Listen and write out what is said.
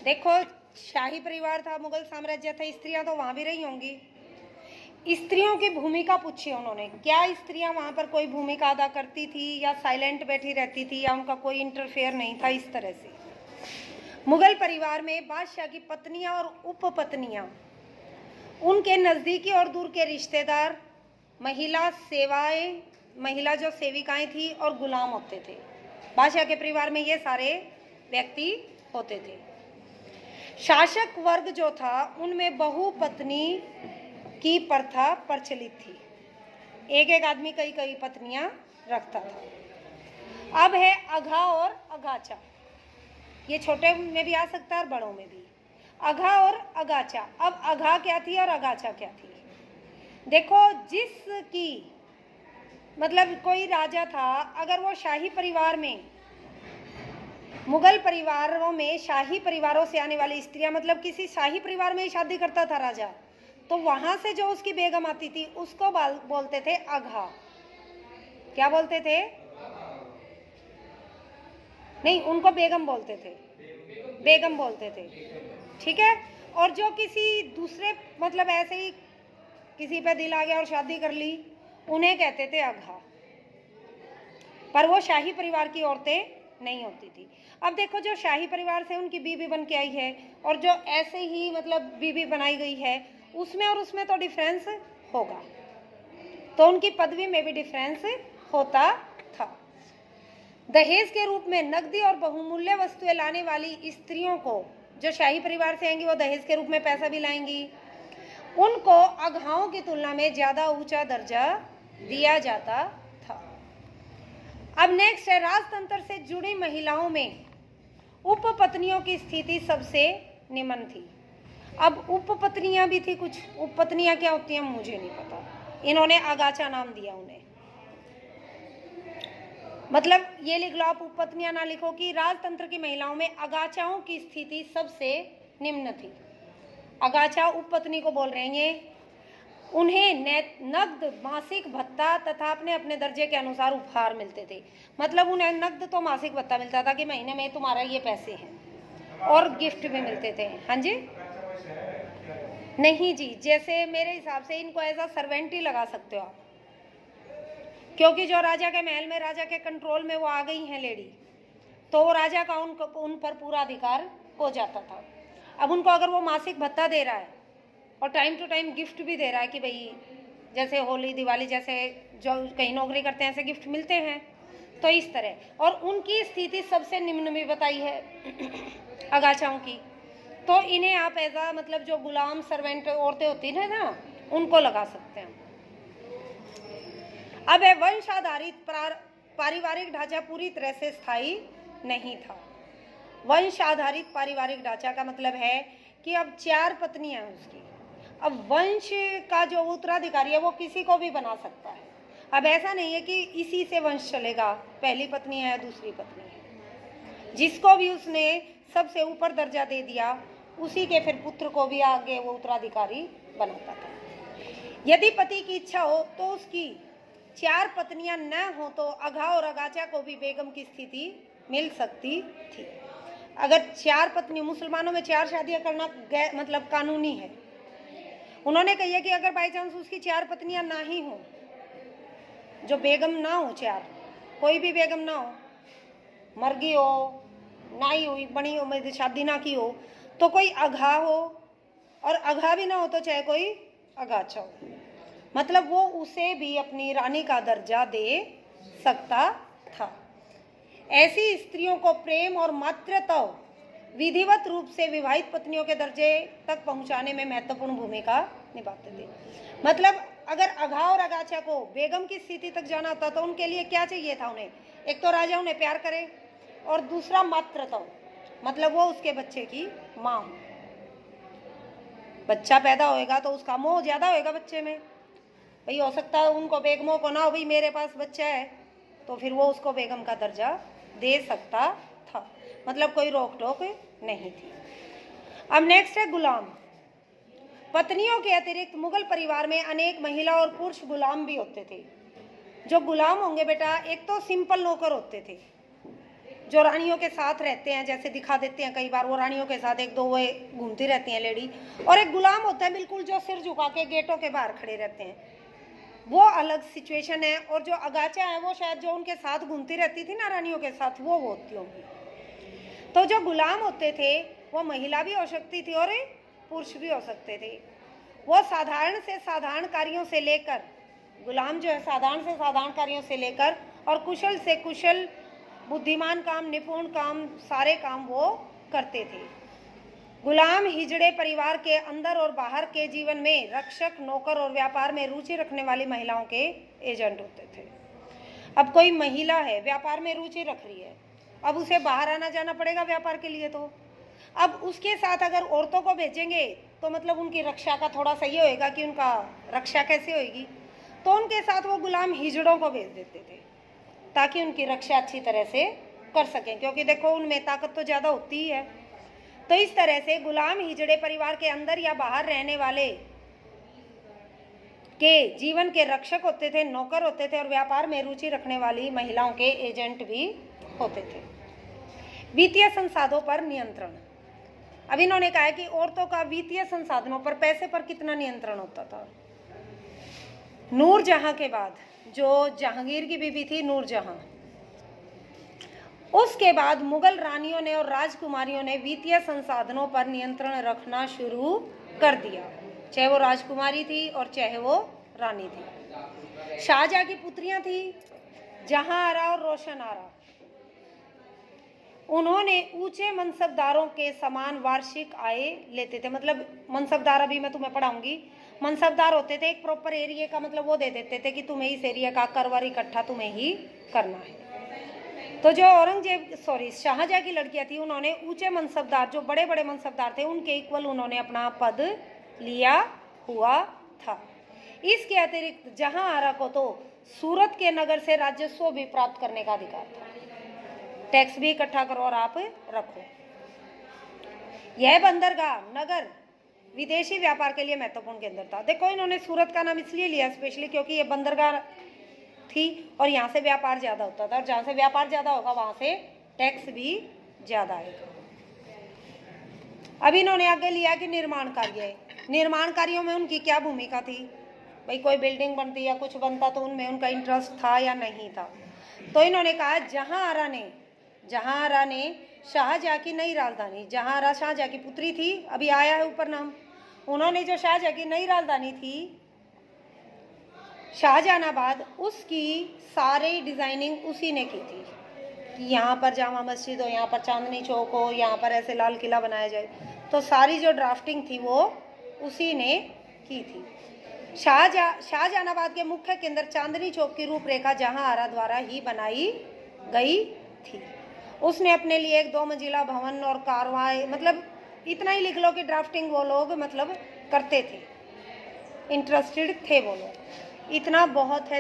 देखो, शाही परिवार था, मुगल साम्राज्य था, स्त्रियां तो वहां भी रही होंगी। स्त्रियों की भूमिका पूछी उन्होंने, क्या स्त्रियां वहां पर कोई भूमिका अदा करती थी या साइलेंट बैठी रहती थी या उनका कोई इंटरफेयर नहीं था। इस तरह से मुगल परिवार में बादशाह की पत्नियां और उपपत्नियां, उनके नजदीकी और दूर के रिश्तेदार, महिला जो सेविकाएं थी और गुलाम होते थे। बादशाह के परिवार में ये सारे व्यक्ति होते थे। शासक वर्ग जो था उनमें बहुपत्नी की प्रथा प्रचलित थी। एक एक आदमी कई कई पत्नियां रखता था। अब है अघा और अगाचा। ये छोटे में भी आ सकता है और बड़ों में भी। अघा और अगाचा। अब अघा क्या थी और अगाचा क्या थी? देखो, जिसकी मतलब कोई राजा था, अगर वो शाही परिवार में, मुगल परिवारों में शाही परिवारों से आने वाली स्त्रियां, मतलब किसी शाही परिवार में ही शादी करता था राजा, तो वहां से जो उसकी बेगम आती थी उसको बोलते थे अघा। क्या बोलते थे? नहीं, उनको बेगम बोलते थे, बेगम बोलते थे। ठीक है। और जो किसी दूसरे, मतलब ऐसे ही किसी पे दिल आ गया और शादी कर ली, उन्हें कहते थे अघा। पर वो शाही परिवार की औरतें नहीं होती थी। अब देखो, जो शाही परिवार से उनकी बीवी बन के आई है और जो ऐसे ही मतलब बीवी बनाई गई है, उसमें और उसमें तो डिफरेंस होगा, तो उनकी पदवी में भी डिफरेंस होता था। दहेज के रूप में नकदी और बहुमूल्य वस्तुएं लाने वाली स्त्रियों को, जो शाही परिवार से आएंगी, वो दहेज के रूप में पैसा भी लाएंगी, उनको अघाओं की तुलना में ज्यादा ऊंचा दर्जा दिया जाता था। अब नेक्स्ट है, राजतंत्र से जुड़ी महिलाओं में उपपत्नियों की स्थिति सबसे निम्न थी। अब उपपत्नियां भी थी कुछ। उपपत्नियां क्या होती हैं मुझे नहीं पता, इन्होंने अगाचा नाम दिया उन्हें। मतलब ये लिख लो आप, उपपत्नियां ना लिखो, कि राजतंत्र की महिलाओं में अगाचाओं की स्थिति सबसे निम्न थी। अगाचा उपपत्नी को बोल रहे हैं ये। उन्हें नग्द मासिक भत्ता तथा अपने अपने दर्जे के अनुसार उपहार मिलते थे। मतलब उन्हें नग्द तो मासिक भत्ता मिलता था कि महीने में तुम्हारा ये पैसे हैं, और गिफ्ट भी मिलते थे। हाँ जी, नहीं जी, जैसे मेरे हिसाब से इनको एज अ सर्वेंट ही लगा सकते हो आप, क्योंकि जो राजा के महल में, राजा के कंट्रोल में वो आ गई हैं लेडी, तो राजा का उन पर पूरा अधिकार हो जाता था। अब उनको अगर वो मासिक भत्ता दे रहा है और टाइम टू टाइम गिफ्ट भी दे रहा है कि भाई जैसे होली दिवाली जैसे जो कहीं नौकरी करते हैं ऐसे गिफ्ट मिलते हैं, तो इस तरह, और उनकी स्थिति सबसे निम्न में बताई है अगाचाओं की, तो इन्हें आप एज आ मतलब जो गुलाम सर्वेंट औरतें होती है ना, उनको लगा सकते हैं। अब है, वंश आधारित पारिवारिक ढांचा पूरी तरह से स्थायी नहीं था। वंश आधारित पारिवारिक ढांचा का मतलब है कि अब 4 पत्नियां हैं उसकी। अब वंश का जो उत्तराधिकारी है वो किसी को भी बना सकता है। अब ऐसा नहीं है कि इसी से वंश चलेगा, पहली पत्नी है या दूसरी पत्नी है, जिसको भी उसने सबसे ऊपर दर्जा दे दिया उसी के फिर पुत्र को भी आगे वो उत्तराधिकारी बनाता था। यदि पति की इच्छा हो तो उसकी 4 पत्नियां न हो तो अघा और अगाचा को भी बेगम की स्थिति मिल सकती थी। अगर 4 पत्नी, मुसलमानों में 4 शादियां करना मतलब कानूनी है। उन्होंने कही है कि अगर बाई चांस उसकी 4 पत्नियां ना ही हो, जो बेगम ना हो, 4 कोई भी बेगम ना हो, मर गई हो, ना ही हुई बनी हो, शादी ना की हो, तो कोई अघा हो, और अघा भी ना हो तो चाहे कोई अगाचा हो, मतलब वो उसे भी अपनी रानी का दर्जा दे सकता था। ऐसी स्त्रियों को प्रेम और मातृत्व विधिवत रूप से विवाहित पत्नियों के दर्जे तक पहुंचाने में महत्वपूर्ण भूमिका निभाते थे। मतलब अगर अघा और अगाचा को बेगम की स्थिति तक जाना होता तो उनके लिए क्या चाहिए था? उन्हें एक तो राजा उन्हें प्यार करे, और दूसरा मातृत्व, मतलब वो उसके बच्चे की माँ हो। बच्चा पैदा होएगा तो उसका मोह ज्यादा होएगा बच्चे में। भाई हो सकता है उनको बेगमों को ना हो, भाई मेरे पास बच्चा है, तो फिर वो उसको बेगम का दर्जा दे सकता था, मतलब कोई रोक टोक नहीं थी। अब नेक्स्ट है गुलाम। पत्नियों के अतिरिक्त मुगल परिवार में अनेक महिला और पुरुष गुलाम भी होते थे। जो गुलाम होंगे बेटा, एक तो सिंपल नौकर होते थे जो रानियों के साथ रहते हैं, जैसे दिखा देते हैं कई बार, वो रानियों के साथ एक दो वो घूमती रहती हैं लेडी, और एक गुलाम होता है बिल्कुल जो सिर झुका के गेटों के बाहर खड़े रहते हैं, वो अलग सिचुएशन है। और जो अगाचा है वो शायद जो उनके साथ घूमती रहती थी ना रानियों के साथ, वो होती होंगी। तो जो गुलाम होते थे वो महिला भी हो सकती थी और पुरुष भी हो सकते थे। वो साधारण से साधारण कार्यों से लेकर, गुलाम जो है साधारण से साधारण कार्यों से लेकर और कुशल से कुशल बुद्धिमान काम, निपुण काम, सारे काम वो करते थे। गुलाम हिजड़े परिवार के अंदर और बाहर के जीवन में रक्षक, नौकर और व्यापार में रुचि रखने वाली महिलाओं के एजेंट होते थे। अब कोई महिला है, व्यापार में रुचि रख रही है, अब उसे बाहर आना जाना पड़ेगा व्यापार के लिए, तो अब उसके साथ अगर औरतों को भेजेंगे तो मतलब उनकी रक्षा का थोड़ा सा ये होएगा कि उनका रक्षा कैसे होएगी, तो उनके साथ वो गुलाम हिजड़ों को भेज देते थे ताकि उनकी रक्षा अच्छी तरह से कर सकें, क्योंकि देखो उनमें ताकत तो ज़्यादा होती ही है। तो इस तरह से गुलाम हिजड़े परिवार के अंदर या बाहर रहने वाले के जीवन के रक्षक होते थे, नौकर होते थे, और व्यापार में रुचि रखने वाली महिलाओं के एजेंट भी होते थे। वित्तीय संसाधनों पर नियंत्रण। अब इन्होंने कहा है कि औरतों का वित्तीय संसाधनों पर, पैसे पर कितना नियंत्रण होता था। नूरजहां के बाद, जो जहांगीर की बीवी थी नूरजहां, उसके बाद मुगल रानियों ने और राजकुमारियों ने वित्तीय संसाधनों पर नियंत्रण रखना शुरू कर दिया, चाहे वो राजकुमारी थी और चाहे वो रानी थी। शाहजहां की पुत्रियां थी जहांआरा और रोशनआरा, उन्होंने ऊंचे मनसबदारों के समान वार्षिक आय लेते थे। मतलब मनसबदार अभी मैं तुम्हें पढ़ाऊंगी। मनसबदार होते थे, एक प्रॉपर एरिया का मतलब वो दे देते थे कि तुम्हें इस एरिया का करवारी इकट्ठा तुम्हें ही करना है। तो जो शाहजहां की लड़कियां थी, उन्होंने ऊंचे मनसबदार, जो बड़े बड़े मनसबदार थे, उनके इक्वल उन्होंने अपना पद लिया हुआ था। इसके अतिरिक्त जहांआरा को तो सूरत के नगर से राजस्व भी प्राप्त करने का अधिकार था। टैक्स भी इकट्ठा करो और आप रखो। यह बंदरगाह नगर विदेशी व्यापार के लिए महत्वपूर्ण केंद्र था। देखो इन्होंने सूरत का नाम इसलिए लिया स्पेशली क्योंकि ये बंदरगाह थी और यहाँ से व्यापार ज्यादा होता था, और जहाँ से व्यापार ज्यादा होगा वहां से टैक्स भी ज्यादा आएगा। अब इन्होंने आगे लिया कि निर्माण कार्य। निर्माण कार्यों में उनकी क्या भूमिका थी? भाई कोई बिल्डिंग बनती या कुछ बनता तो उनमें उनका इंटरेस्ट था या नहीं था। तो इन्होंने कहा जहांआरा ने शाहजहां की नई राजधानी, जहांआरा शाहजहां की पुत्री थी, अभी आया है ऊपर नाम, उन्होंने जो शाहजहां की नई राजधानी थी शाहजहानाबाद, उसकी सारी डिजाइनिंग उसी ने की थी कि यहाँ पर जामा मस्जिद हो, यहाँ पर चांदनी चौक हो, यहाँ पर ऐसे लाल किला बनाया जाए। तो सारी जो ड्राफ्टिंग थी वो उसी ने की थी। शाहजहानाबाद के मुख्य केंद्र चांदनी चौक की रूपरेखा जहांआरा द्वारा ही बनाई गई थी। उसने अपने लिए एक 2 मंजिला भवन और कारवाई, मतलब इतना ही लिख लो कि ड्राफ्टिंग वो लोग मतलब करते थे, इंटरेस्टेड थे वो लोग, इतना बहुत है।